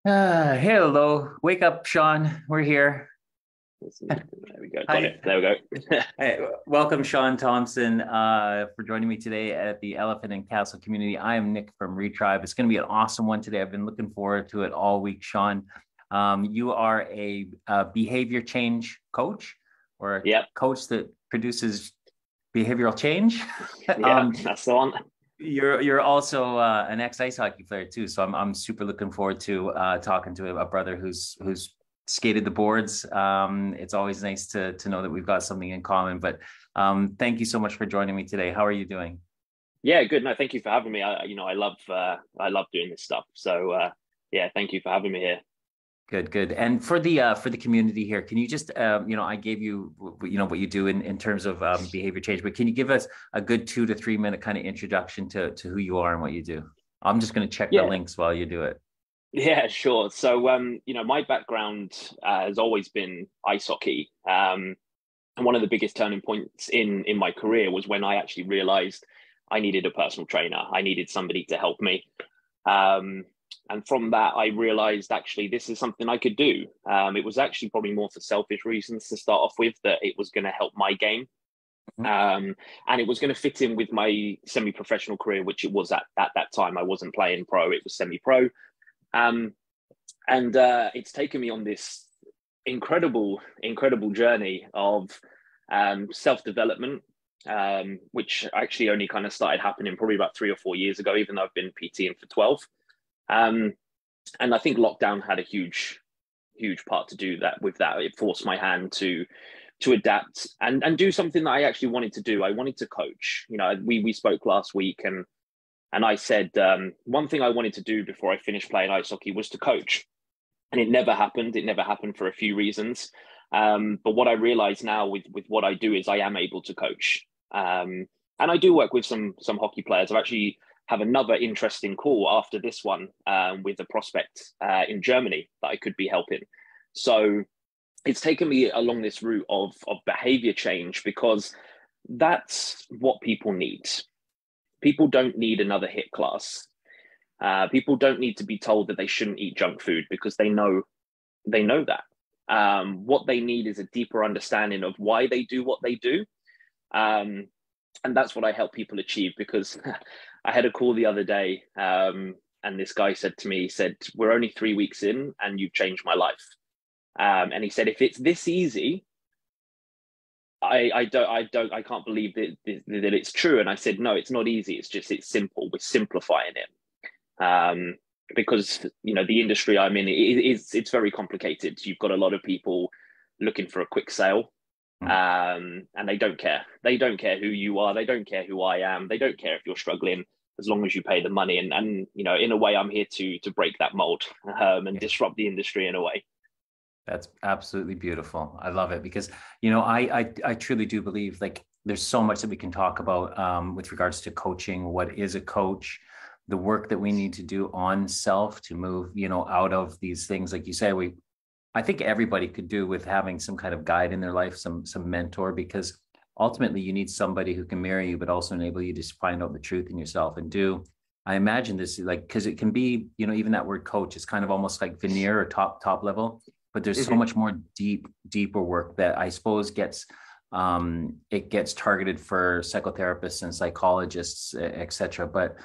Hello, wake up, Shaun. We're here. There we go. Got Hi, it. There we go. welcome, Shaun Thompson, for joining me today at the Elephant and Castle Community. I am Nick from Retribe. It's going to be an awesome one today. I've been looking forward to it all week, Shaun. You are a behavior change coach, or a Yep. coach that produces behavioral change. Yeah, um, that's the one. you're also an ex ice hockey player too, so I'm super looking forward to talking to a brother who's skated the boards. It's always nice to know that we've got something in common. But thank you so much for joining me today. How are you doing? Yeah, good. No, thank you for having me. I love doing this stuff. So yeah, thank you for having me here. Good, good. And for the community here, can you just I gave you what you do in terms of behavior change, but can you give us a good 2 to 3 minute kind of introduction to who you are and what you do? I'm just going to check the Yeah, links while you do it. yeah, sure. So my background has always been ice hockey. And one of the biggest turning points in my career was when I actually realized I needed a personal trainer. I needed somebody to help me. Um, and from that, I realized actually this is something I could do. It was actually probably more for selfish reasons to start off with, that it was going to help my game. Mhm. And it was going to fit in with my semi-professional career, which it was at that time. I wasn't playing pro; it was semi-pro. Um, and it's taken me on this incredible journey of self-development, which actually only kind of started happening probably about 3 or 4 years ago, even though I've been PTing for 12. Um, and I think lockdown had a huge part to do that with that. It forced my hand to adapt and do something that I actually wanted to do. I wanted to coach. We spoke last week, and I said one thing I wanted to do before I finished playing ice hockey was to coach, and it never happened. It never happened for a few reasons. But what I realize now with what I do is I am able to coach, and I do work with some hockey players. I actually have another interesting call after this one with a prospect in Germany that I could be helping. So it's taken me along this route of behavior change, because that's what people need. People don't need another hit class. People don't need to be told that they shouldn't eat junk food, because they know that. What they need is a deeper understanding of why they do what they do. Um, and that's what I help people achieve, because I had a call the other day, and this guy said to me, he said, "We're only 3 weeks in and you've changed my life." And he said, "If it's this easy, I can't believe that it's true." And I said, "No, it's not easy. It's simple. We're simplifying it." Because the industry I'm in, it's very complicated. You've got a lot of people looking for a quick sale, Mm. and they don't care. They don't care who you are. They don't care who I am. They don't care if you're struggling, as long as you pay the money. And in a way, I'm here to break that mold, and Yeah. disrupt the industry in a way. That's absolutely beautiful. I love it because, I truly do believe like there's so much that we can talk about with regards to coaching. What is a coach? The work that we need to do on self to move, out of these things. Like you say, I think everybody could do with having some kind of guide in their life, some mentor, because ultimately you need somebody who can mirror you, but also enable you to find out the truth in yourself and do. I imagine this like because it can be, even that word coach is kind of almost like veneer or top level, but there's so Mm-hmm. much more deeper work that I suppose it gets targeted for psychotherapists and psychologists, etc. But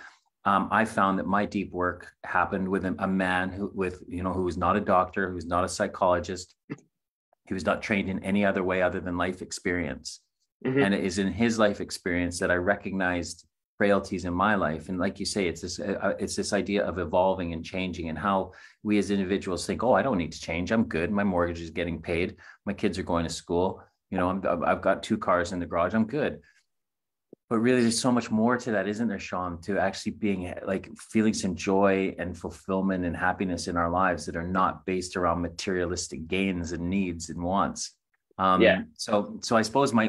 I found that my deep work happened with a man who was not a doctor, who was not a psychologist, he was not trained in any other way other than life experience. Mm-hmm. And it is in his life experience that I recognized frailties in my life. And like you say, it's this idea of evolving and changing, and how we as individuals think, oh, I don't need to change. I'm good. My mortgage is getting paid. My kids are going to school. I've got 2 cars in the garage. I'm good. But really, there's so much more to that, isn't there, Shaun, to actually being like feeling some joy and fulfillment and happiness in our lives that are not based around materialistic gains and needs and wants. Yeah. So I suppose my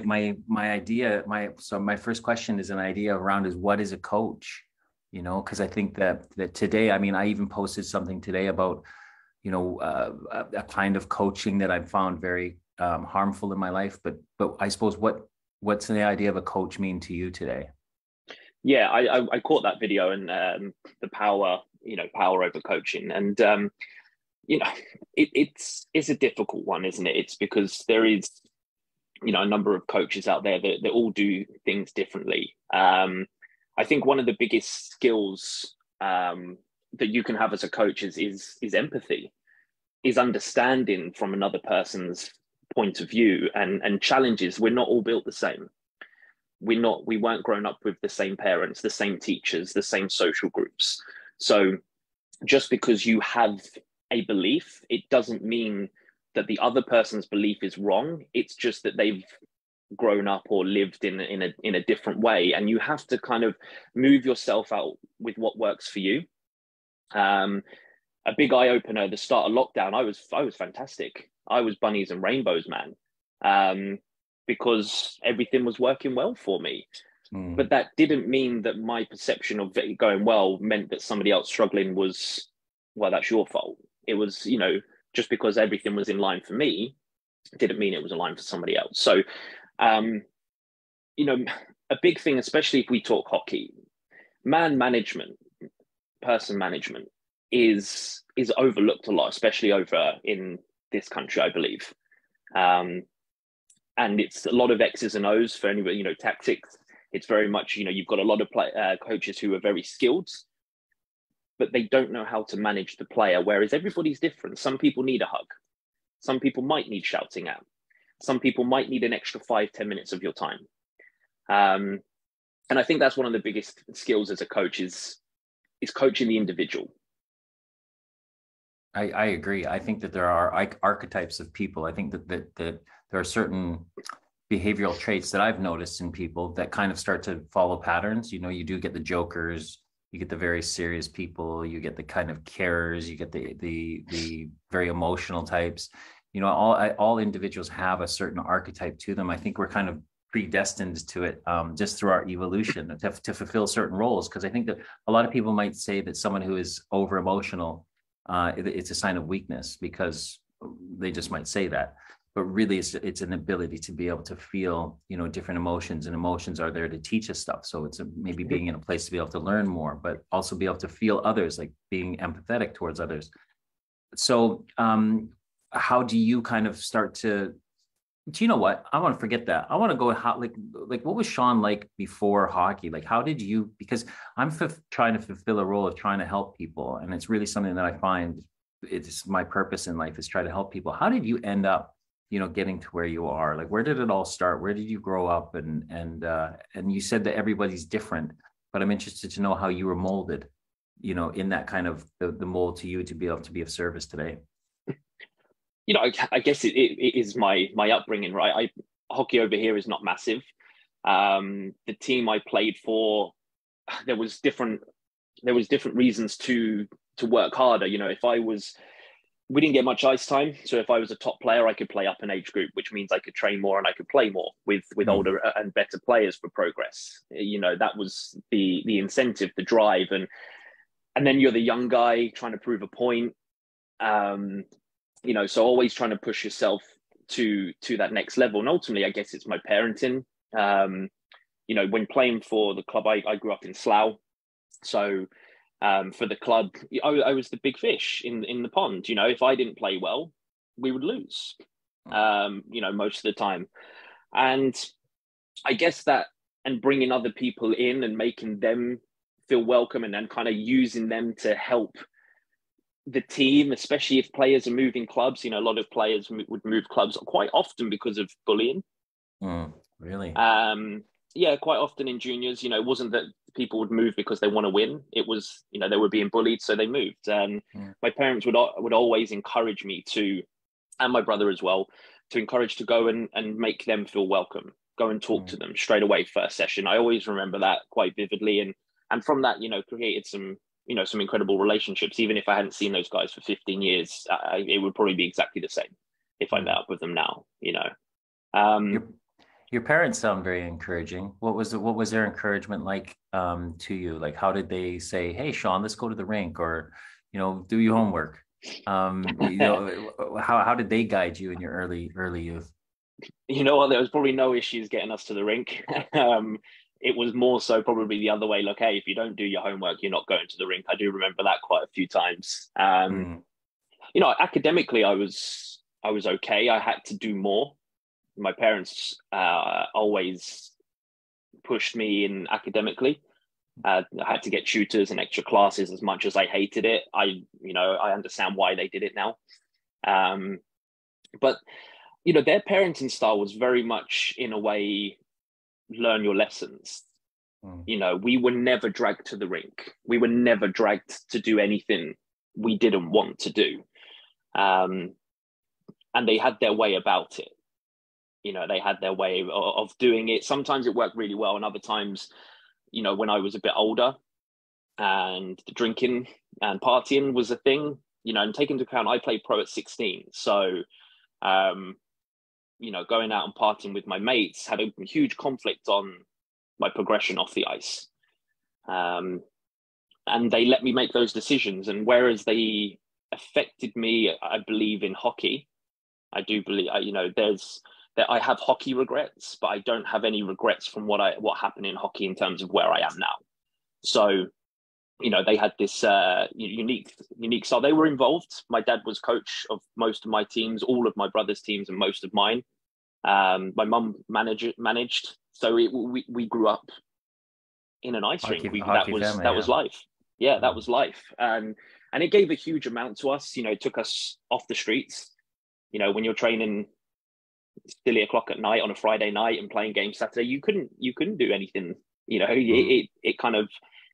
first question is an idea around is what is a coach? Because I think that today, I mean, I even posted something today about, a kind of coaching that I've found very harmful in my life. But I suppose what's the idea of a coach mean to you today? Yeah, I caught that video, and the power over coaching. And you know, it's a difficult one, isn't it? It's because there is, you know, a number of coaches out there that all do things differently. I think one of the biggest skills that you can have as a coach is empathy, is understanding from another person's point of view and challenges. We're not all built the same. We weren't grown up with the same parents, the same teachers, the same social groups. So just because you have a belief, it doesn't mean that the other person's belief is wrong. It's just that they've grown up or lived in a different way, and you have to kind of move yourself out with what works for you. A big eye opener at the start of lockdown, I was fantastic. I was bunnies and rainbows, man, because everything was working well for me. But that didn't mean that my perception of it going well meant that somebody else struggling was, well, that's your fault. It was, you know, just because everything was in line for me, didn't mean it was in line for somebody else. So, you know, a big thing, especially if we talk hockey, man management, person management is overlooked a lot, especially over in this country, I believe. And it's a lot of X's and O's for anybody, you know, tactics. It's very much, you know, you've got a lot of coaches who are very skilled, but they don't know how to manage the player, whereas everybody's different. Some people need a hug. Some people might need shouting at. Some people might need an extra 5-10 minutes of your time. And I think that's one of the biggest skills as a coach is coaching the individual. I agree. I think that there are archetypes of people. I think that there are certain behavioral traits that I've noticed in people that kind of start to follow patterns. You know, you do get the jokers, you get the very serious people, you get the kind of carers, you get the very emotional types. You know, all individuals have a certain archetype to them. I think we're kind of predestined to it just through our evolution to fulfill certain roles. Because I think that a lot of people might say that someone who is over emotional, it's a sign of weakness, because they just might say that. But really, it's an ability to be able to feel, you know, different emotions, and emotions are there to teach us stuff. So it's maybe being in a place to be able to learn more, but also be able to feel others, like being empathetic towards others. So how do you kind of start to, do you know what? I want to forget that. I want to go like what was Shaun like before hockey? Like, how did you, because I'm trying to fulfill a role of trying to help people. And it's really something that I find it's my purpose in life, is try to help people. How did you end up, you know, getting to where you are? Like, where did it all start? Where did you grow up? And you said that everybody's different, but I'm interested to know how you were molded, you know, in that kind of the mold to you to be able to be of service today. You know, I guess it is my upbringing, right? Hockey over here is not massive. The team I played for, there was different reasons to work harder. You know, we didn't get much ice time, so if I was a top player, I could play up an age group, which means I could train more and I could play more with older and better players for progress. You know, that was the incentive, the drive, and then you're the young guy trying to prove a point. You know, so always trying to push yourself to that next level. And ultimately, I guess it's my parenting. You know, when playing for the club, I grew up in Slough. So for the club, I was the big fish in the pond. You know, if I didn't play well, we would lose, you know, most of the time. And I guess that, and bringing other people in and making them feel welcome, and then kind of using them to help the team, especially if players are moving clubs. You know, a lot of players would move clubs quite often because of bullying. Really? Yeah, quite often in juniors. You know, it wasn't that people would move because they want to win. It was, you know, they were being bullied, so they moved. My parents would always encourage me to, and my brother as well, to encourage to go and make them feel welcome. Go and talk to them straight away first session. I always remember that quite vividly, and from that, you know, created some incredible relationships. Even if I hadn't seen those guys for 15 years, it would probably be exactly the same if I met up with them now, you know. Your parents sound very encouraging. What was their encouragement like to you? Like, how did they say, "Hey, Shaun, let's go to the rink," or, you know, do your homework? You know, how did they guide you in your early youth? You know what? There was probably no issues getting us to the rink. It was more so probably the other way. Like, hey, if you don't do your homework, you're not going to the rink. I do remember that quite a few times. Academically, I was okay. I had to do more. My parents always pushed me in academically. I had to get tutors and extra classes. As much as I hated it, I understand why they did it now. But their parenting style was very much, in a way, learn your lessons. We were never dragged to the rink. We were never dragged to do anything we didn't want to do. And they had their way about it. They had their way of doing it. Sometimes it worked really well, and other times, when I was a bit older and drinking and partying was a thing, and take into account I played pro at 16. So, going out and partying with my mates had a huge conflict on my progression off the ice. And they let me make those decisions. And whereas they affected me, I believe, in hockey, I do believe, I have hockey regrets, but I don't have any regrets from what happened in hockey in terms of where I am now. So, they had this unique style. They were involved. My dad was coach of most of my teams, all of my brother's teams, and most of mine. My mum managed. So we grew up in an ice rink. That was life. Yeah, that was life. And it gave a huge amount to us. It took us off the streets. When you're training silly o'clock at night on a Friday night and playing games Saturday, you couldn't do anything. It kind of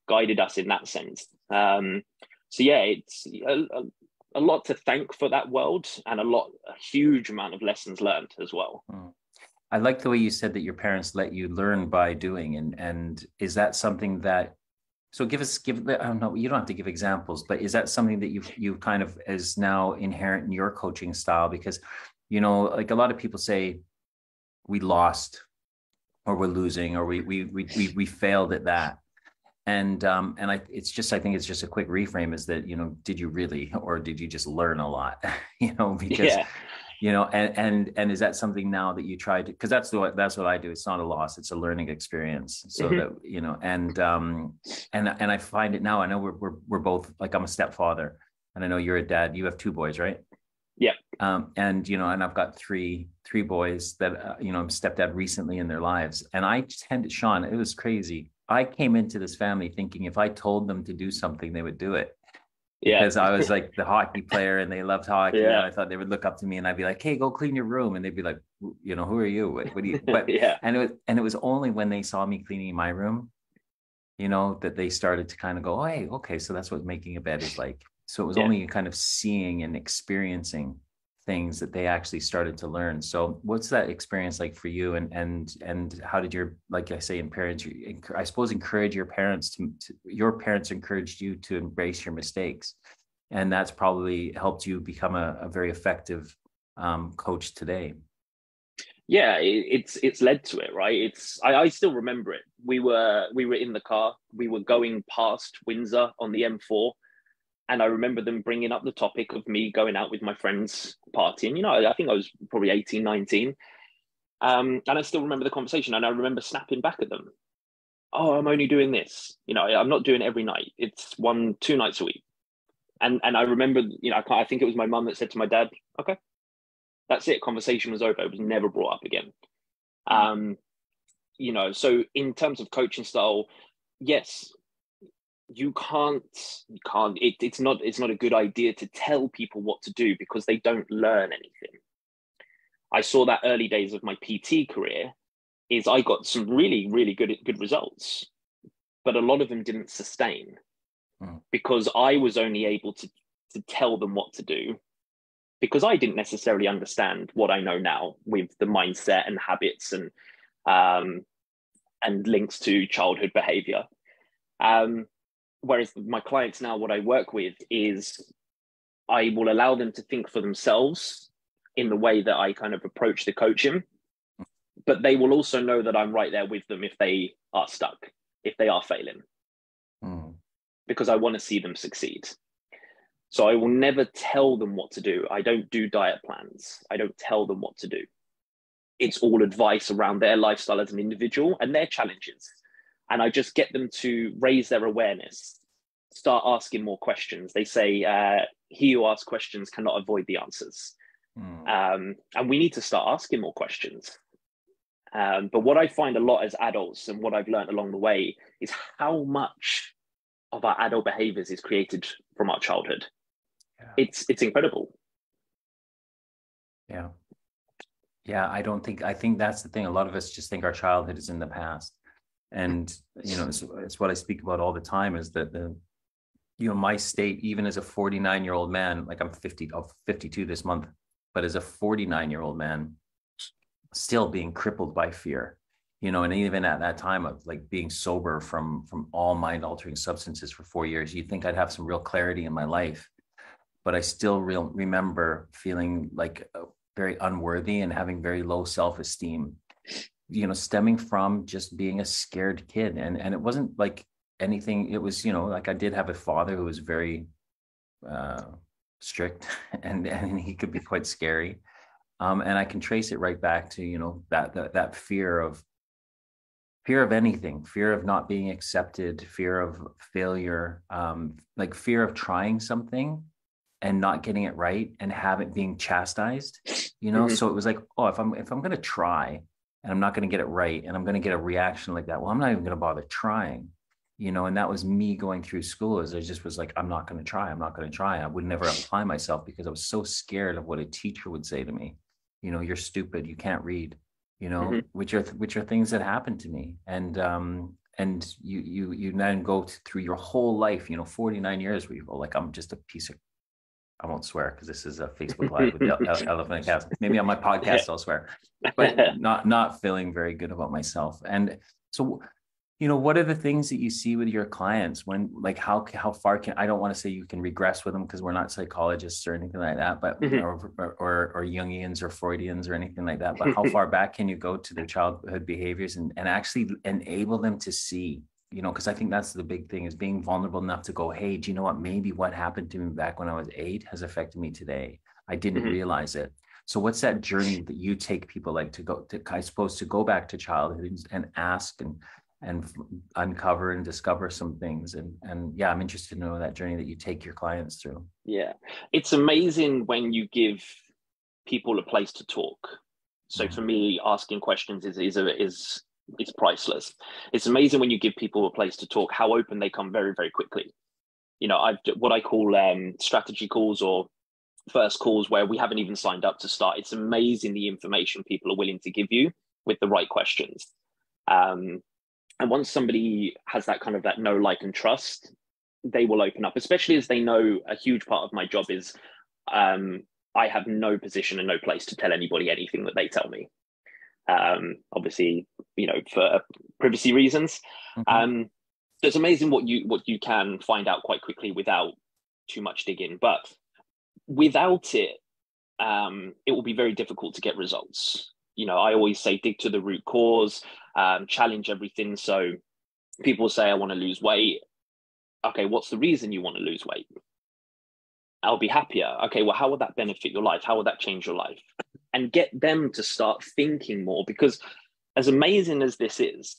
guided us in that sense. So yeah, it's a lot to thank for that world, and a huge amount of lessons learned as well. I like the way you said that your parents let you learn by doing, and is that something that, so I don't know, you don't have to give examples, but is that something that you kind of is now inherent in your coaching style? Because, like a lot of people say we lost, or we're losing, or we failed at that. And I think it's just a quick reframe is that, did you really, or did you just learn a lot, because, and is that something now that you tried to, because that's what I do. It's not a loss, it's a learning experience. So that, and I find it now, I know we're both, like, I'm a stepfather, and I know you're a dad. You have 2 boys, right? Yeah. And I've got three boys that, I'm stepdad recently in their lives. And Shaun, it was crazy. I came into this family thinking if I told them to do something, they would do it. Yeah. Because I was like the hockey player and they loved hockey. Yeah. And I thought they would look up to me and I'd be like, hey, go clean your room. And they'd be like, who are you? What do you, but, yeah. And it was only when they saw me cleaning my room, that they started to kind of go, oh, hey, okay. So that's what making a bed is like. So it was only kind of seeing and experiencing things that they actually started to learn. So what's that experience like for you? And how did your, like I say, I suppose, encourage your parents your parents encouraged you to embrace your mistakes. And that's probably helped you become a very effective coach today. Yeah, it's led to it, right? I still remember it. We were in the car, we were going past Windsor on the M4. And I remember them bringing up the topic of me going out with my friends partying. I think I was probably 18, 19. And I still remember the conversation, and I remember snapping back at them. Oh, I'm only doing this. I'm not doing it every night. It's 1-2 nights a week. And I remember, I think it was my mum that said to my dad, okay, that's it. Conversation was over. It was never brought up again. So in terms of coaching style, yes, it's not a good idea to tell people what to do because they don't learn anything. I saw that early days of my PT career is I got some really, really good results, but a lot of them didn't sustain because I was only able to tell them what to do because I didn't necessarily understand what I know now with the mindset and habits and links to childhood behavior. Whereas my clients now, what I work with is I will allow them to think for themselves in the way that I kind of approach the coaching, but they will also know that I'm right there with them if they are stuck, if they are failing, because I want to see them succeed. So I will never tell them what to do. I don't do diet plans. I don't tell them what to do. It's all advice around their lifestyle as an individual and their challenges. And I just get them to raise their awareness start asking more questions. They say, he who asks questions cannot avoid the answers. And we need to start asking more questions. But what I find a lot as adults, and what I've learned along the way, is how much of our adult behaviors is created from our childhood. Yeah. It's incredible. Yeah. Yeah, I think that's the thing. A lot of us just think our childhood is in the past. And, you know, it's what I speak about all the time, is that my state, even as a 49-year-old man, like I'm 52 this month, but as a 49-year-old man, still being crippled by fear, and even at that time of like being sober from all mind altering substances for 4 years, you'd think I'd have some real clarity in my life, but I still remember feeling like very unworthy and having very low self-esteem, stemming from just being a scared kid. And it wasn't like anything. It was, like I did have a father who was very strict and he could be quite scary. And I can trace it right back to, that fear of anything, fear of not being accepted, fear of failure, like fear of trying something and not getting it right and have it being chastised, Mm-hmm. So it was like, oh, if I'm going to try and I'm not going to get it right and I'm going to get a reaction like that, well, I'm not even going to bother trying, and that was me going through school. As I just was like, I'm not going to try. I would never apply myself because I was so scared of what a teacher would say to me. You're stupid. You can't read, mm-hmm. which are things that happened to me. And you then go through your whole life, 49 years where you go like, I'm just a piece of, I won't swear because this is a Facebook Live with the Elephant and Cast. Maybe on my podcast I'll swear, but not feeling very good about myself. And so, what are the things that you see with your clients when, like, how far I don't want to say you can regress with them because we're not psychologists or anything like that, but mm-hmm. or Jungians or Freudians or anything like that. But how far back can you go to their childhood behaviors and actually enable them to see, because I think that's the big thing, is being vulnerable enough to go, hey, do you know what? Maybe what happened to me back when I was 8 has affected me today. I didn't mm-hmm. realize it. So what's that journey that you take people like to go to, I suppose, to go back to childhood and ask and uncover and discover some things. And yeah, I'm interested to know that journey that you take your clients through. Yeah. It's amazing when you give people a place to talk. So mm-hmm. for me, asking questions is priceless. It's amazing when you give people a place to talk, how open they come very, very quickly. I've what I call strategy calls or first calls where we haven't even signed up to start. It's amazing the information people are willing to give you with the right questions. And once somebody has that kind of that know, like, and trust, they will open up, especially as they know a huge part of my job is I have no position and no place to tell anybody anything that they tell me. Obviously, for privacy reasons. Mm-hmm. So it's amazing what you can find out quite quickly without too much digging. But without it, it will be very difficult to get results. I always say dig to the root cause, challenge everything. So people say, I want to lose weight. Okay, what's the reason you want to lose weight? I'll be happier. Okay, well, how would that benefit your life? How would that change your life? And get them to start thinking more, because as amazing as this is,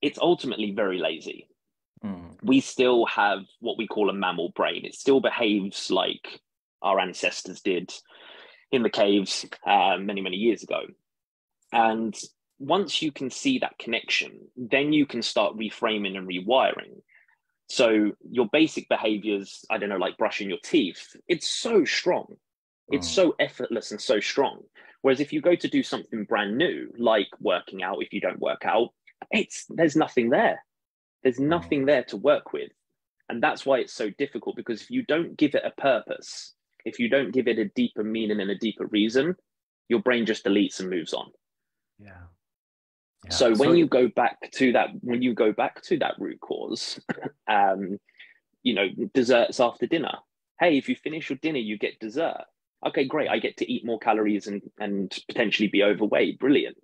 it's ultimately very lazy. Mm. We still have what we call a mammal brain. It still behaves like our ancestors did in the caves many, many years ago. And once you can see that connection, then you can start reframing and rewiring. So your basic behaviors, I don't know, like brushing your teeth, it's so strong. It's so effortless and so strong. Whereas if you go to do something brand new, like working out, if you don't work out, there's nothing there. There's nothing there to work with. And that's why it's so difficult, because if you don't give it a purpose, if you don't give it a deeper meaning and a deeper reason, your brain just deletes and moves on. Yeah. So when you go back to that root cause, desserts after dinner. Hey, if you finish your dinner, you get dessert. Okay, great. I get to eat more calories and potentially be overweight. Brilliant.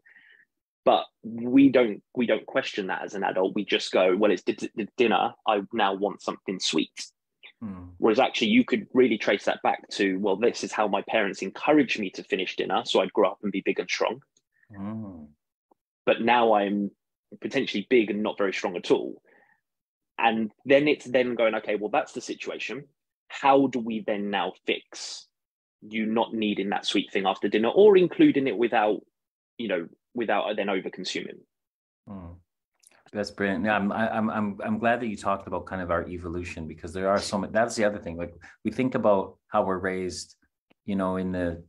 But we don't question that as an adult. We just go, well, it's dinner. I now want something sweet. Whereas actually you could really trace that back to, well, this is how my parents encouraged me to finish dinner, so I'd grow up and be big and strong. But now I'm potentially big and not very strong at all. And then it's then going, okay, well, that's the situation. How do we then now fix you not needing that sweet thing after dinner, or including it without, without then over consuming? Mm. That's brilliant. Yeah, I'm glad that you talked about kind of our evolution, because there are so many. That's the other thing. Like, we think about how we're raised, in the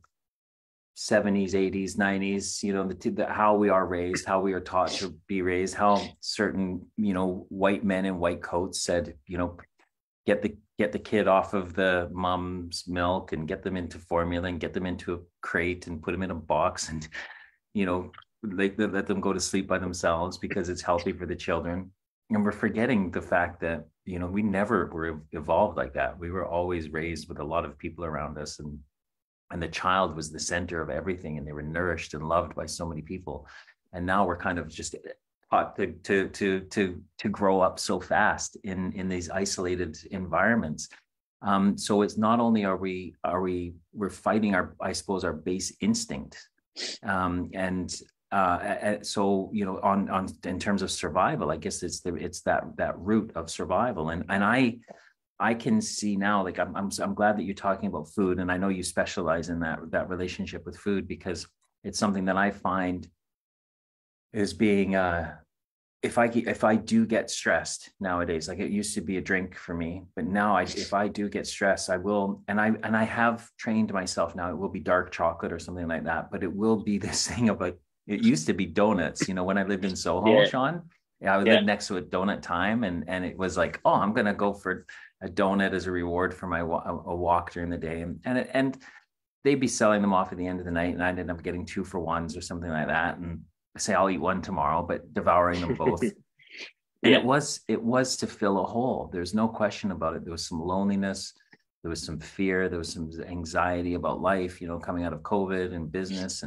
70s, 80s, 90s, how we are raised, how we are taught to be raised, how certain, white men in white coats said, get the kid off of the mom's milk and get them into formula and get them into a crate and put them in a box and, let them go to sleep by themselves because it's healthy for the children. And we're forgetting the fact that, we never were evolved like that. We were always raised with a lot of people around us, and the child was the center of everything, and they were nourished and loved by so many people. And now we're kind of just taught to grow up so fast in these isolated environments. So it's not only we're fighting I suppose our base instinct, so on in terms of survival, I guess it's that root of survival, and I can see now, like, I'm glad that you're talking about food, and I know you specialize in that relationship with food, because it's something that I find is being if I do get stressed nowadays, like, it used to be a drink for me, but now if I do get stressed, I will, and I have trained myself now, it will be dark chocolate or something like that, but it will be this thing of, like, it used to be donuts, when I lived in Soho, Shaun. Yeah, I lived next to a donut time, and it was like, oh, I'm gonna go for a donut as a reward for my a walk during the day, and they'd be selling them off at the end of the night, and I'd end up getting 2-for-1s or something like that, and say I'll eat one tomorrow, but devouring them both. And it was to fill a hole. There's no question about it. There was some loneliness, there was some fear, there was some anxiety about life, coming out of COVID and business,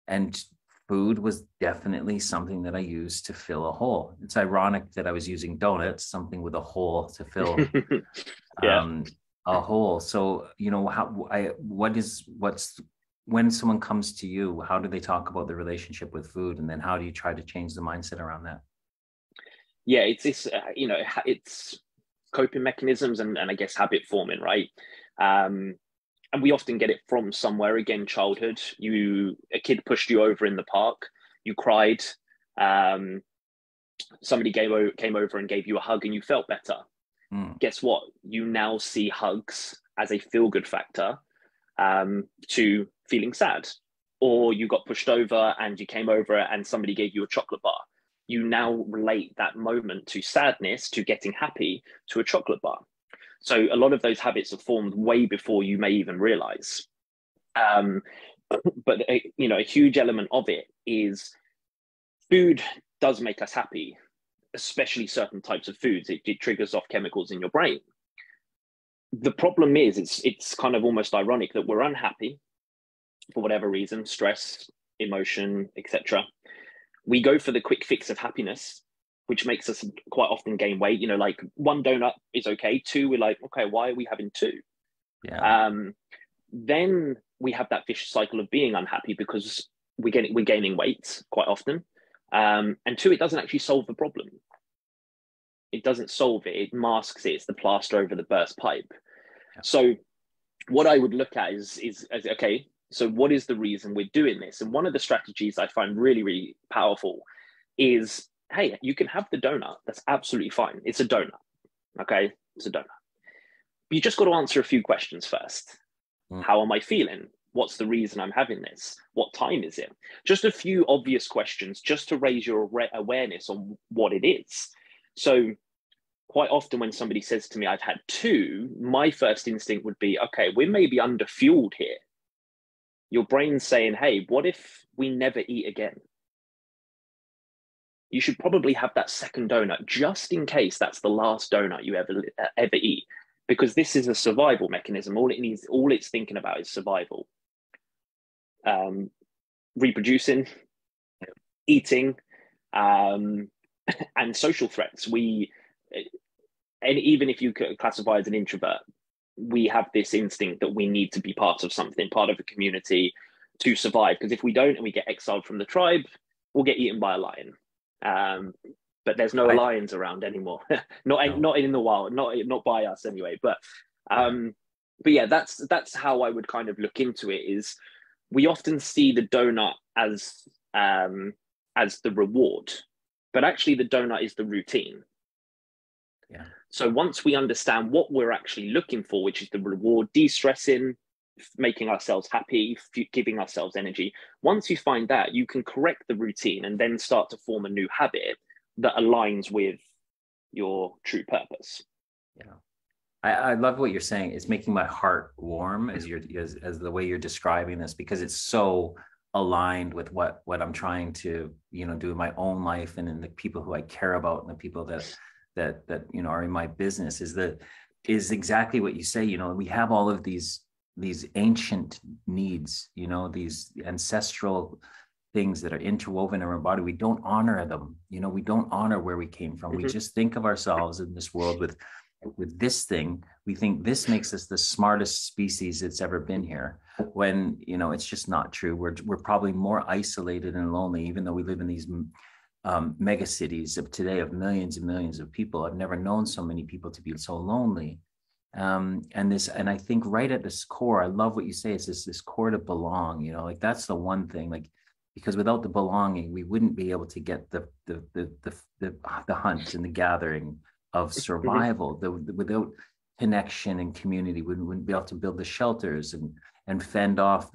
and food was definitely something that I used to fill a hole. It's ironic that I was using donuts, something with a hole, to fill a hole. So, when someone comes to you, how do they talk about the relationship with food? And then how do you try to change the mindset around that? Yeah, it's coping mechanisms and I guess habit forming, right? And we often get it from somewhere, again, childhood. A kid pushed you over in the park, you cried, somebody came over and gave you a hug and you felt better. Guess what? You now see hugs as a feel-good factor to feeling sad. Or you got pushed over and you came over and somebody gave you a chocolate bar. You now relate that moment to sadness, to getting happy, to a chocolate bar. So a lot of those habits are formed way before you may even realize. But a huge element of it is food does make us happy, especially certain types of foods. It triggers off chemicals in your brain. The problem is it's kind of almost ironic that we're unhappy for whatever reason, stress, emotion, etc. We go for the quick fix of happiness, which makes us quite often gain weight. Like, one donut is okay. 2, we're like, okay, why are we having 2? Yeah. Then we have that vicious cycle of being unhappy because we're gaining weight quite often. And 2, it doesn't actually solve the problem. It doesn't solve it. It masks it. It's the plaster over the burst pipe. Yeah. So what I would look at is okay, so what is the reason we're doing this? And one of the strategies I find really, really powerful is, hey, you can have the donut. That's absolutely fine. It's a donut. Okay, it's a donut. But you just got to answer a few questions first. How am I feeling? What's the reason I'm having this? What time is it? Just a few obvious questions just to raise your awareness on what it is. So quite often when somebody says to me, I've had 2, my first instinct would be, okay, we're maybe underfueled here. Your brain's saying, hey, what if we never eat again? You should probably have that second donut just in case that's the last donut you ever eat, because this is a survival mechanism. All it's thinking about is survival. Reproducing, eating, and social threats. And even if you could classify as an introvert, we have this instinct that we need to be part of something, part of a community to survive. Because if we don't and we get exiled from the tribe, we'll get eaten by a lion. but there's no I, lions around anymore. not no, not in the wild, not by us anyway. yeah, But yeah, that's how I would kind of look into it. Is we often see the donut as the reward, but actually the donut is the routine. yeah. So once we understand what we're actually looking for, which is the reward, de-stressing, making ourselves happy, giving ourselves energy, once you find that, you can correct the routine and then start to form a new habit that aligns with your true purpose. Yeah. I love what you're saying. It's making my heart warm as the way you're describing this, because it's so aligned with what I'm trying to, do in my own life and in the people who I care about and the people that are in my business is exactly what you say. We have all of these ancient needs, these ancestral things that are interwoven in our body. We don't honor them. We don't honor where we came from. We just think of ourselves in this world with this thing. We think this makes us the smartest species that's ever been here, when it's just not true. We're probably more isolated and lonely, even though we live in these mega cities of today of millions and millions of people. I've never known so many people to be so lonely. And I think right at this core, I love what you say. It's this core to belong. Like that's the one thing. Like, because without the belonging, we wouldn't be able to get the hunt and the gathering of survival. Without connection and community, we wouldn't be able to build the shelters and fend off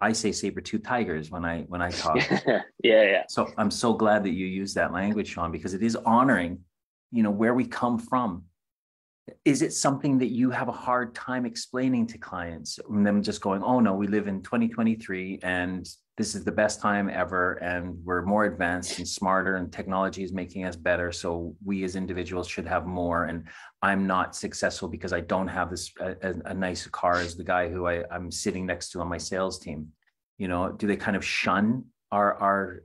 I say saber-tooth tigers when I talk. Yeah. So I'm so glad that you use that language, Shaun, because it is honoring, where we come from. Is it something that you have a hard time explaining to clients, and them just going, oh no, we live in 2023 and this is the best time ever, and we're more advanced and smarter, and technology is making us better, so we as individuals should have more, and I'm not successful because I don't have this a nice car as the guy who I'm sitting next to on my sales team? Do they kind of shun our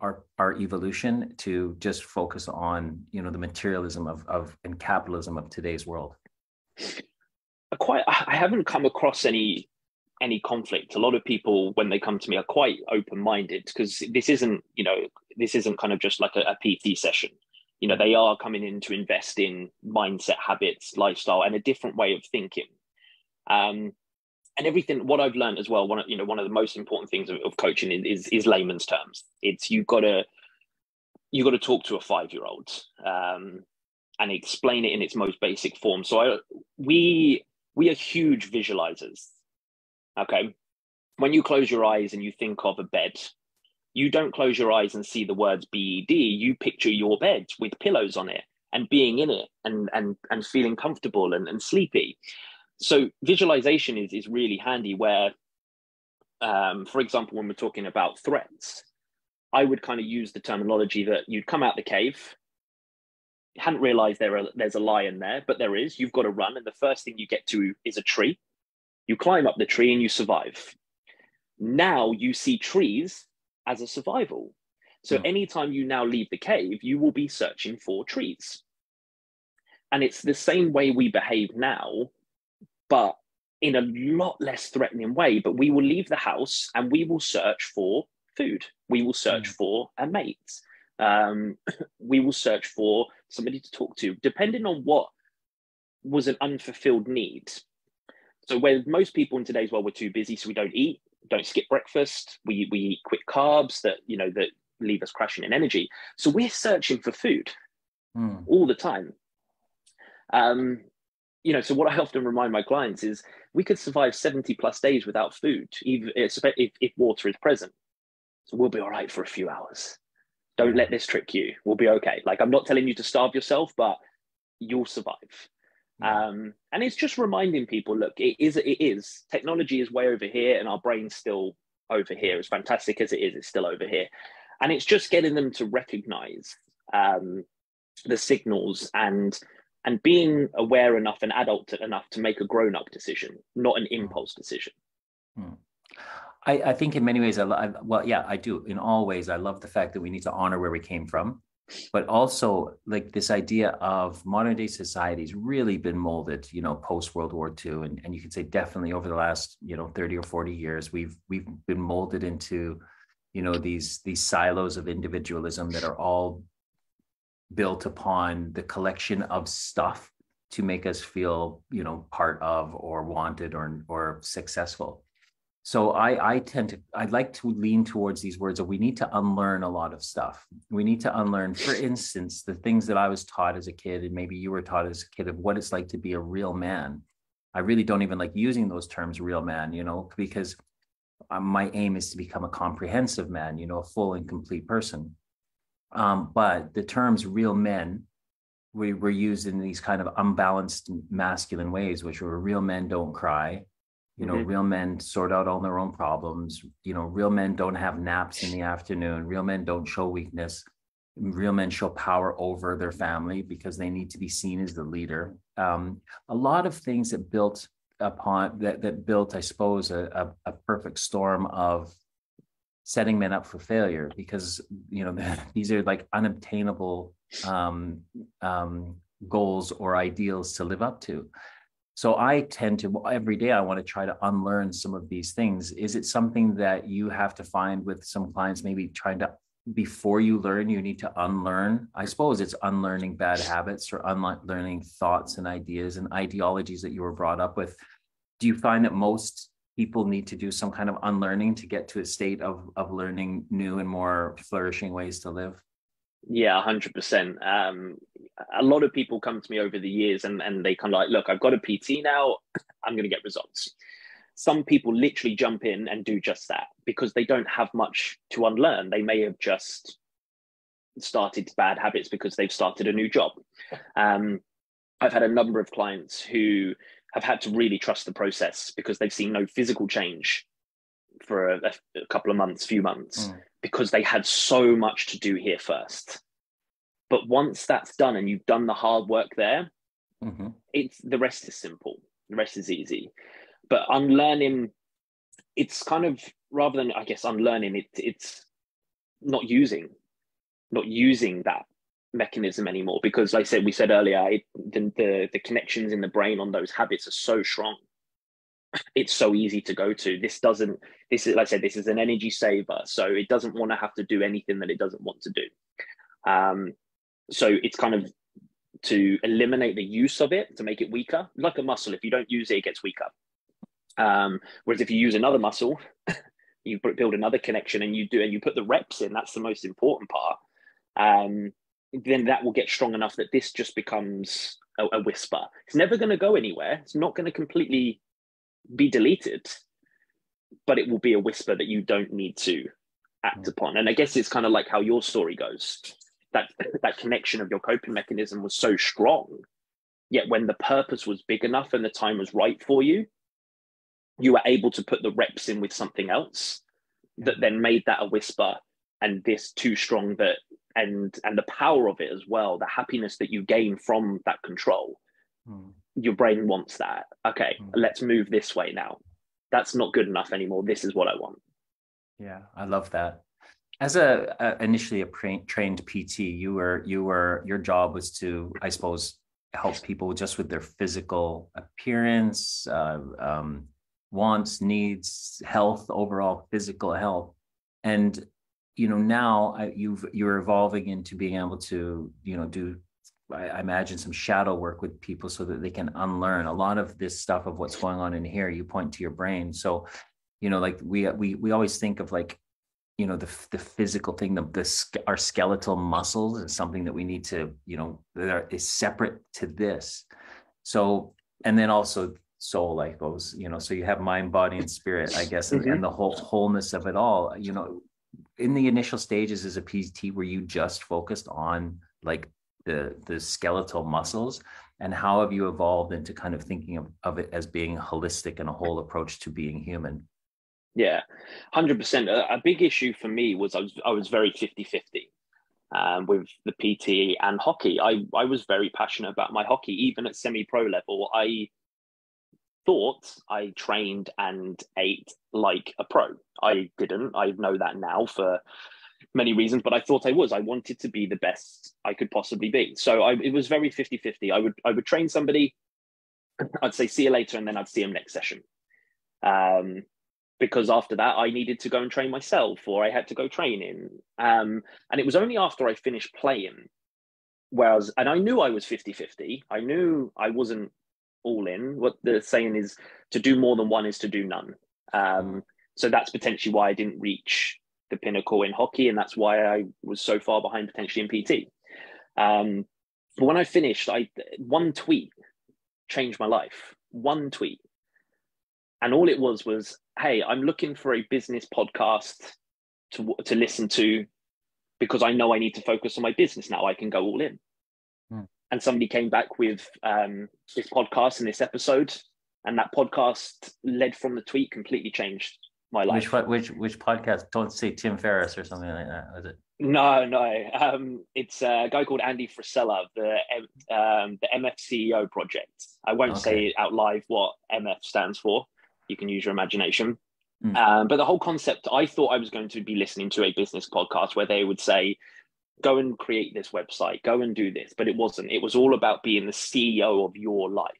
evolution to just focus on the materialism of and capitalism of today's world? I haven't come across any conflict. A lot of people, when they come to me, are quite open-minded, because this isn't kind of just like a PT session. They are coming in to invest in mindset, habits, lifestyle, and a different way of thinking. And everything, what I've learned as well, one of the most important things of coaching is layman's terms. It's you got to talk to a 5-year-old and explain it in its most basic form. So we are huge visualizers. Okay. When you close your eyes and you think of a bed, you don't close your eyes and see the words BED. You picture your bed with pillows on it and being in it and feeling comfortable and sleepy. So visualization is really handy where, for example, when we're talking about threats, I would kind of use the terminology that you'd come out the cave, you hadn't realized there's a lion there, but there is. You've got to run, and the first thing you get to is a tree. You climb up the tree and you survive. Now you see trees as a survival. So anytime you now leave the cave, you will be searching for trees. And it's the same way we behave now, but in a lot less threatening way. But we will leave the house and we will search for food. We will search for a mate. We will search for somebody to talk to, depending on what was an unfulfilled need. So where most people in today's world, we're too busy, so we don't eat, don't skip breakfast. We eat quick carbs that leave us crashing in energy. So we're searching for food all the time. So what I often remind my clients is we could survive 70 plus days without food, even if water is present. So we'll be all right for a few hours. Don't let this trick you. We'll be okay. Like, I'm not telling you to starve yourself, but you'll survive. And it's just reminding people, look, it is. Technology is way over here and our brain's still over here. As fantastic as it is, it's still over here. And it's just getting them to recognize the signals and being aware enough and adult enough to make a grown-up decision, not an impulse decision. I think in many ways, I do. In all ways, I love the fact that we need to honor where we came from, but also like this idea of modern day society's really been molded, post World War II. And you could say definitely over the last, 30 or 40 years, we've been molded into, these silos of individualism that are all built upon the collection of stuff to make us feel, part of or wanted or successful. So I'd like to lean towards these words of we need to unlearn a lot of stuff. We need to unlearn, for instance, the things that I was taught as a kid, and maybe you were taught as a kid, of what it's like to be a real man. I really don't even like using those terms, real man, because my aim is to become a comprehensive man, a full and complete person. But the terms real men were used in these kind of unbalanced masculine ways, which were real men don't cry. Real men sort out all their own problems. Real men don't have naps in the afternoon. Real men don't show weakness. Real men show power over their family because they need to be seen as the leader. A lot of things that built, I suppose, a perfect storm of setting men up for failure, because these are like unobtainable goals or ideals to live up to. So I tend to, every day, I want to try to unlearn some of these things. Is it something that you have to find with some clients, maybe trying to, before you learn, you need to unlearn? I suppose it's unlearning bad habits or unlearning thoughts and ideas and ideologies that you were brought up with. Do you find that most people need to do some kind of unlearning to get to a state of learning new and more flourishing ways to live? Yeah, 100%. A lot of people come to me over the years and they kind of like, look, I've got a PT now, I'm going to get results. Some people literally jump in and do just that because they don't have much to unlearn. They may have just started bad habits because they've started a new job. I've had a number of clients who have had to really trust the process because they've seen no physical change for a couple of months, few months, because they had so much to do here first. But once that's done and you've done the hard work there, it's the rest is simple. The rest is easy. But unlearning, it's kind of, rather than, I guess, unlearning, it's not using that mechanism anymore. Because like we said earlier, the connections in the brain on those habits are so strong. It's so easy to go to. This is, like I said, this is an energy saver. So it doesn't want to have to do anything that it doesn't want to do. So it's kind of to eliminate the use of it, to make it weaker. Like a muscle, if you don't use it, it gets weaker. Whereas if you use another muscle, you build another connection and you put the reps in, that's the most important part. Then that will get strong enough that this just becomes a whisper. It's never going to go anywhere. It's not going to completely be deleted, but it will be a whisper that you don't need to act upon. And I guess it's kind of like how your story goes. That connection of your coping mechanism was so strong, yet when the purpose was big enough and the time was right for you, you were able to put the reps in with something else that then made that a whisper, and this too strong that, and the power of it as well, the happiness that you gain from that control. Your brain wants that. Okay, let's move this way now. That's not good enough anymore. This is what I want. Yeah, I love that. As initially a trained PT, your job was to, I suppose, help people just with their physical appearance, wants, needs, health, overall physical health. And now you're evolving into being able to do, I imagine, some shadow work with people so that they can unlearn a lot of this stuff of what's going on in here. You point to your brain. So like we always think of like the physical thing, our skeletal muscles is something that we need to that is separate to this. So, and then also soul, I suppose, so you have mind, body, and spirit, I guess, and the wholeness of it all. In the initial stages as a PT, were you just focused on like the skeletal muscles, and how have you evolved into kind of thinking of it as being holistic and a whole approach to being human? Yeah, 100%. A big issue for me was I was very 50-50 with the PT and hockey. I was very passionate about my hockey, even at semi-pro level. I thought I trained and ate like a pro. I didn't. I know that now for many reasons, but I thought I was. I wanted to be the best I could possibly be. So it was very 50-50. I would train somebody, I'd say see you later, and then I'd see them next session. Because after that, I needed to go and train myself, or I had to go training. And it was only after I finished playing Whereas, and I knew I was 50-50. I knew I wasn't all in. What the saying is, to do more than one is to do none. So that's potentially why I didn't reach the pinnacle in hockey, and that's why I was so far behind potentially in PT. But when I finished, one tweet changed my life. One tweet. And all it was, hey, I'm looking for a business podcast to listen to, because I know I need to focus on my business now. I can go all in. And somebody came back with this podcast and this episode, and that podcast led from the tweet completely changed my life. Which podcast? Don't say Tim Ferriss or something like that, is it? No. It's a guy called Andy Frisella, the MF CEO project. I won't say out live what MF stands for. You can use your imagination. But the whole concept, I thought I was going to be listening to a business podcast where they would say, go and create this website, go and do this. But it wasn't. It was all about being the CEO of your life.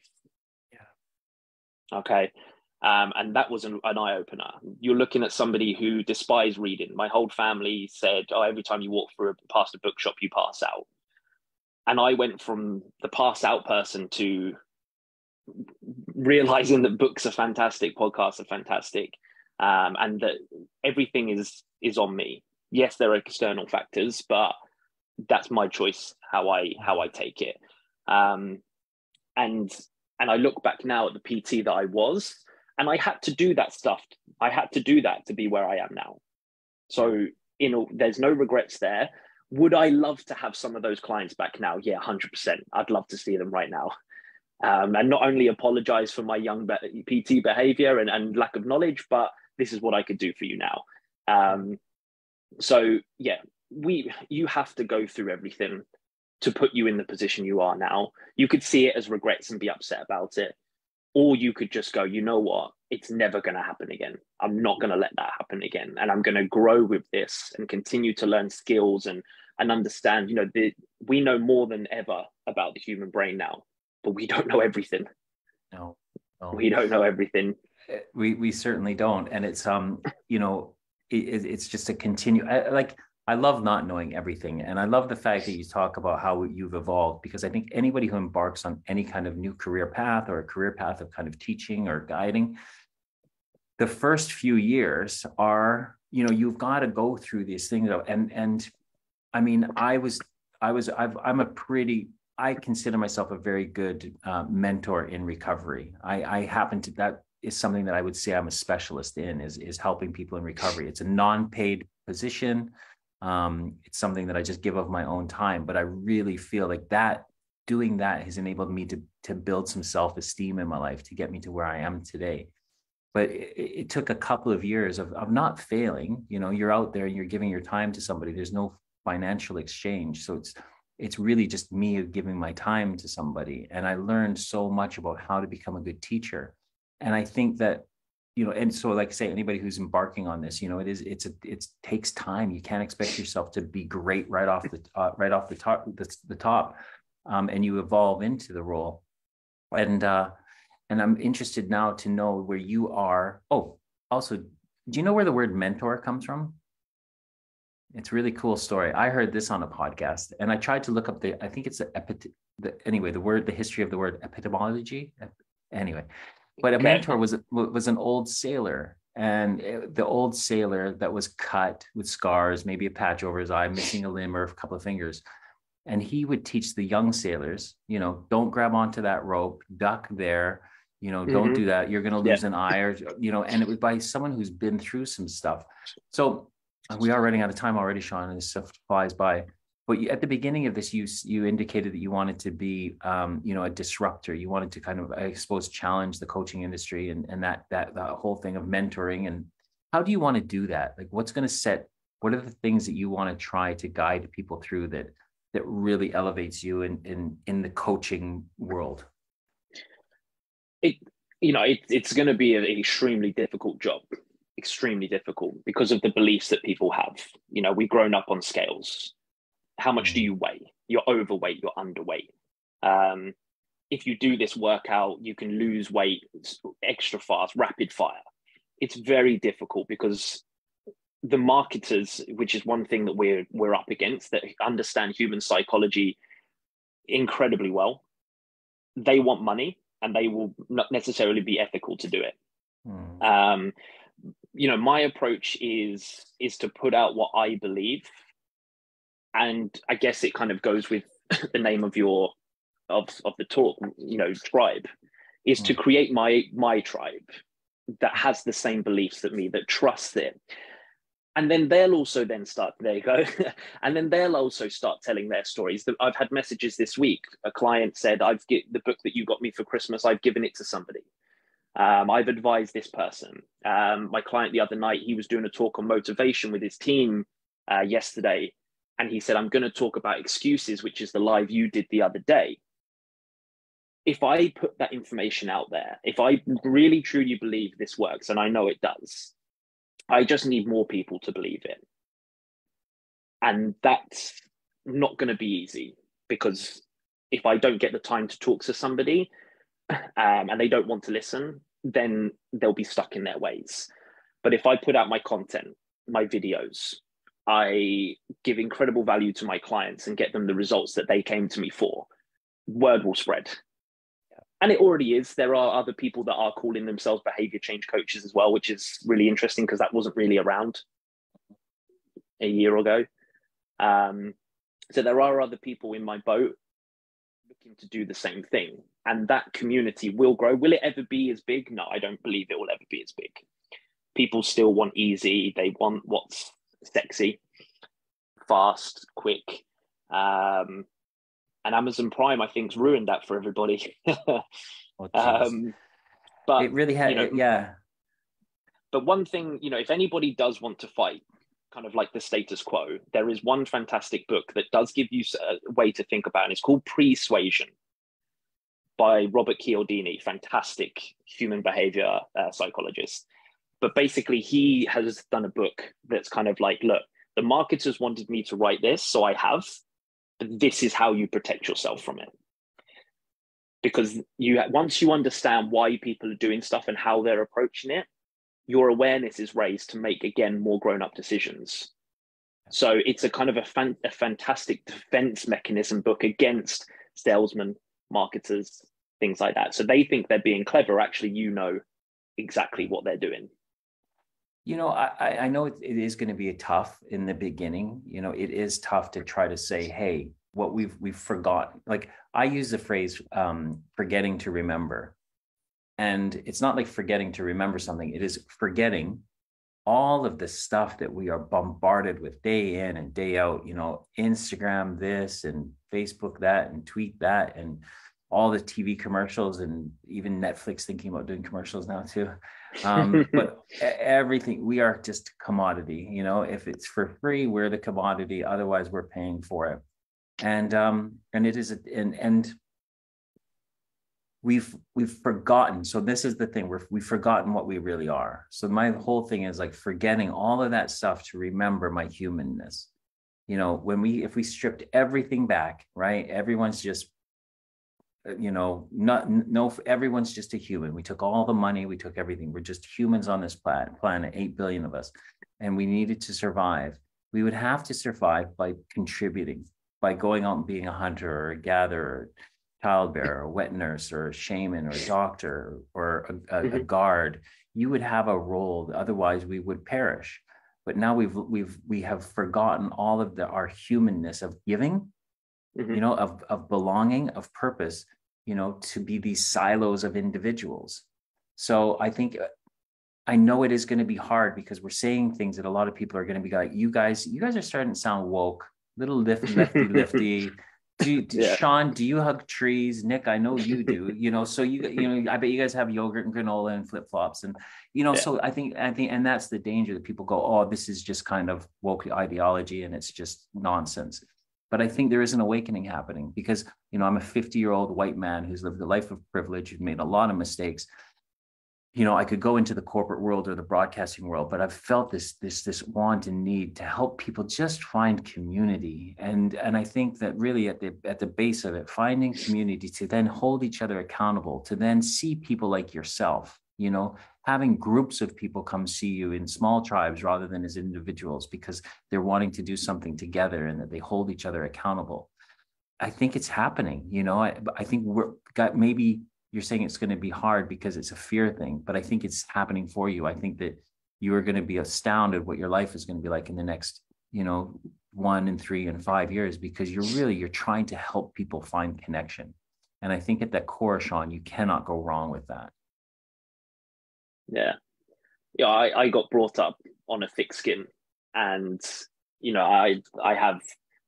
Yeah. Okay. And that was an eye-opener. You're looking at somebody who despised reading. My whole family said, oh, every time you walk past a bookshop, you pass out. And I went from the pass out person to realizing that books are fantastic, podcasts are fantastic, and that everything is on me. Yes, there are external factors, but that's my choice how I take it. And I look back now at the PT that I was, and I had to do that stuff. I had to do that to be where I am now. So, there's no regrets there. Would I love to have some of those clients back now? Yeah, 100%. I'd love to see them right now. And not only apologize for my young PT behavior and lack of knowledge, but this is what I could do for you now. So yeah, you have to go through everything to put you in the position you are now. You could see it as regrets and be upset about it, or you could just go, you know what, it's never going to happen again. I'm not going to let that happen again, and I'm going to grow with this and continue to learn skills and understand. We know more than ever about the human brain now, but we don't know everything. No. We don't know everything. We certainly don't, and it's it's just a continue. I love not knowing everything, and I love the fact that you talk about how you've evolved, because I think anybody who embarks on any kind of new career path or a career path of kind of teaching or guiding, the first few years are, you've got to go through these things. And I mean, I consider myself a very good mentor in recovery. That is something that I would say I'm a specialist in, is helping people in recovery. It's a non-paid position. It's something that I just give of my own time, but I really feel like doing that has enabled me to build some self-esteem in my life to get me to where I am today. But it took a couple of years of not failing. You're out there and you're giving your time to somebody. There's no financial exchange. So it's really just me giving my time to somebody. And I learned so much about how to become a good teacher. And I think that, and so like I say, anybody who's embarking on this, it takes time. You can't expect yourself to be great right off the top, and you evolve into the role. And I'm interested now to know where you are. Oh, also, do you know where the word mentor comes from? It's a really cool story. I heard this on a podcast, and I tried to look up I think it's the history of the word epistemology. Anyway, but a mentor was an old sailor, and the old sailor that was cut with scars, maybe a patch over his eye, missing a limb or a couple of fingers. And he would teach the young sailors, don't grab onto that rope, duck there, don't do that. You're going to lose an eye, and it was by someone who's been through some stuff. So we are running out of time already, Shaun, and this stuff flies by. But at the beginning of this, you indicated that you wanted to be, a disruptor. You wanted to kind of, I suppose, challenge the coaching industry and that whole thing of mentoring. And how do you want to do that? Like, what are the things that you want to try to guide people through that really elevates you in the coaching world? It's going to be an extremely difficult job. Extremely difficult because of the beliefs that people have. We've grown up on scales. How much do you weigh? You're overweight, you're underweight. If you do this workout, you can lose weight extra fast, rapid fire. It's very difficult because the marketers, which is one thing that we're up against, that understand human psychology incredibly well. They want money, and they will not necessarily be ethical to do it. My approach is to put out what I believe, and I guess it kind of goes with the name of the talk, tribe, is to create my tribe that has the same beliefs that me, that trusts it. And then they'll also then start, there you go. And then they'll also start telling their stories. I've had messages this week. A client said, the book that you got me for Christmas, I've given it to somebody. I've advised this person. My client the other night, he was doing a talk on motivation with his team yesterday. And he said, I'm going to talk about excuses, which is the live you did the other day. If I put that information out there, if I really truly believe this works, and I know it does, I just need more people to believe it. And that's not going to be easy, because if I don't get the time to talk to somebody and they don't want to listen, then they'll be stuck in their ways. But if I put out my content, my videos, I give incredible value to my clients and get them the results that they came to me for, word will spread. And it already is. There are other people that are calling themselves behavior change coaches as well, which is really interesting, because that wasn't really around a year ago. So there are other people in my boat looking to do the same thing. And that community will grow. Will it ever be as big? No, I don't believe it will ever be as big. People still want easy. They want what's sexy, fast, quick. And Amazon Prime, I think, has ruined that for everybody. But it really had, yeah. But one thing, if anybody does want to fight kind of like the status quo, there is one fantastic book that does give you a way to think about it. And it's called Persuasion by Robert Cialdini, fantastic human behavior psychologist. But basically, he has done a book that's kind of like, look, the marketers wanted me to write this, so I have. But this is how you protect yourself from it. Because once you understand why people are doing stuff and how they're approaching it, your awareness is raised to make, again, more grown-up decisions. So it's a kind of a fantastic defense mechanism book against salesmen, marketers, things like that. So they think they're being clever. Actually, exactly what they're doing. I know it is going to be tough in the beginning. It is tough to try to say, hey, what we've forgotten. Like, I use the phrase forgetting to remember. And it's not like forgetting to remember something. It is forgetting all of the stuff that we are bombarded with day in and day out, Instagram this and Facebook that and tweet that and all the TV commercials, and even Netflix thinking about doing commercials now too. But everything, we are just commodity. If it's for free, we're the commodity. Otherwise, we're paying for it. And it is, and we've forgotten. So this is the thing, we've forgotten what we really are. So my whole thing is like forgetting all of that stuff to remember my humanness. If we stripped everything back, right? Everyone's just, everyone's just a human. We took all the money, we took everything. We're just humans on this planet, 8 billion of us. And we needed to survive. We would have to survive by contributing, by going out and being a hunter or a gatherer, child bearer, a wet nurse, or a shaman, or a doctor, or a guard. You would have a role, otherwise we would perish. But now we have forgotten all of our humanness of giving, of belonging, of purpose, to be these silos of individuals. So I know it is going to be hard, because we're saying things that a lot of people are going to be like, you guys are starting to sound woke, little lifty. Shaun, do you hug trees? Nick, I know you do. So I bet you guys have yogurt and granola and flip-flops, and So I think, and that's the danger, that people go, oh, this is just kind of woke ideology and it's just nonsense. But I think there is an awakening happening, because I'm a 50-year-old white man who's lived a life of privilege, who's made a lot of mistakes. I could go into the corporate world or the broadcasting world, but I've felt this want and need to help people just find community. And I think that really at the base of it, finding community to then hold each other accountable, to then see people like yourself, having groups of people come see you in small tribes rather than as individuals, because they're wanting to do something together and that they hold each other accountable. I think it's happening, you know. I think maybe you're saying it's going to be hard because it's a fear thing, but I think it's happening for you. I think that you are going to be astounded what your life is going to be like in the next, you know, 1 and 3 and 5 years, because you're trying to help people find connection. And I think at that core, Shaun, you cannot go wrong with that. Yeah. Yeah. I got brought up on a thick skin, and, you know,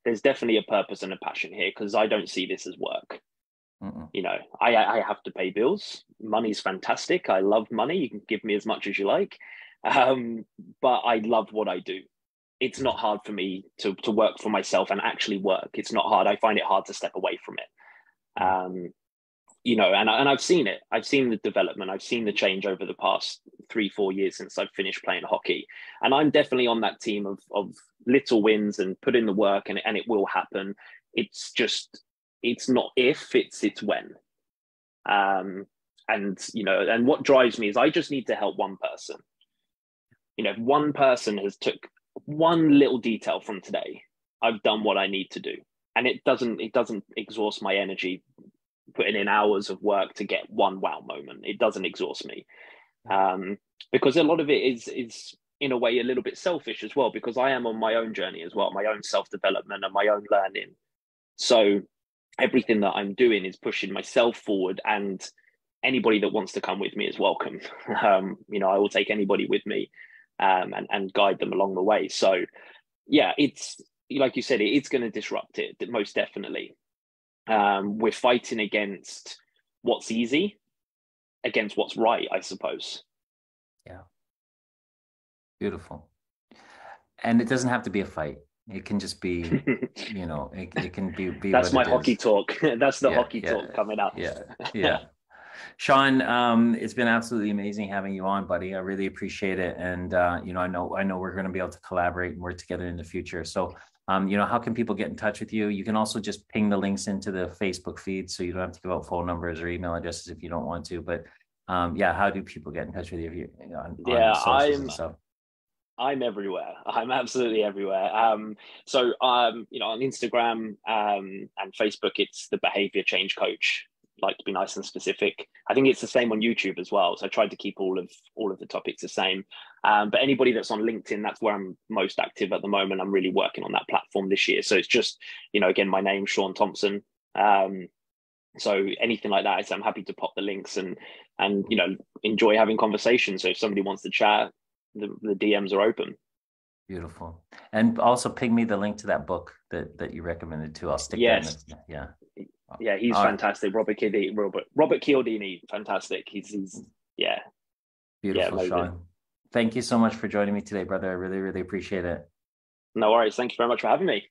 there's definitely a purpose and a passion here, because I don't see this as work. Mm-mm. You know, I have to pay bills. Money's fantastic. I love money. You can give me as much as you like. But I love what I do. It's not hard for me to work for myself and actually work. It's not hard. I find it hard to step away from it. You know, and I've seen it. I've seen the development. I've seen the change over the past 3-4 years since I've finished playing hockey. And I'm definitely on that team of little wins and put in the work, and it will happen. It's just, it's not if, it's when. And, you know, and what drives me is I just need to help one person. You know, if one person has took one little detail from today, I've done what I need to do. And it doesn't exhaust my energy putting in hours of work to get one wow moment. It doesn't exhaust me. Because a lot of it is in a way a little bit selfish as well, because I am on my own journey as well, my own self-development and my own learning. So everything that I'm doing is pushing myself forward, and anybody that wants to come with me is welcome. You know, I will take anybody with me, and guide them along the way. So yeah, it's like you said, it's going to disrupt it, most definitely. We're fighting against what's easy, against what's right, I suppose. Yeah. Beautiful. And it doesn't have to be a fight. It can just be, you know, it can be That's what my it hockey is. talk. That's the Yeah, hockey yeah, talk coming out. yeah, yeah. Shaun, it's been absolutely amazing having you on, buddy. I really appreciate it. And you know, I know we're going to be able to collaborate and work together in the future. So you know, how can people get in touch with you? You can also just ping the links into the Facebook feed, so you don't have to give out phone numbers or email addresses if you don't want to. But yeah, how do people get in touch with you, on Yeah, socials and stuff? I'm everywhere. I'm absolutely everywhere. So you know, on Instagram and Facebook, it's the Behaviour Change Coach. Like to be nice and specific. I think it's the same on YouTube as well. So I tried to keep all of the topics the same. But anybody that's on LinkedIn, that's where I'm most active at the moment. I'm really working on that platform this year. So it's just, you know, again, my name, Shaun Thompson. So anything like that, I'm happy to pop the links and you know, enjoy having conversations. So if somebody wants to chat, the DMs are open. Beautiful. And also ping me the link to that book that you recommended too. I'll stick that in Yes. yeah. Yeah, he's All right. fantastic. Robert Cialdini, fantastic. He's yeah. Yeah, Beautiful, amazing. Shaun. Thank you so much for joining me today, brother. I really, really appreciate it. No worries. Thank you very much for having me.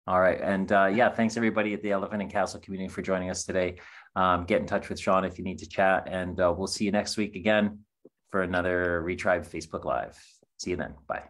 All right. And yeah, thanks everybody at the Elephant and Castle community for joining us today. Get in touch with Shaun if you need to chat, and we'll see you next week again for another Retribe Facebook Live. See you then. Bye.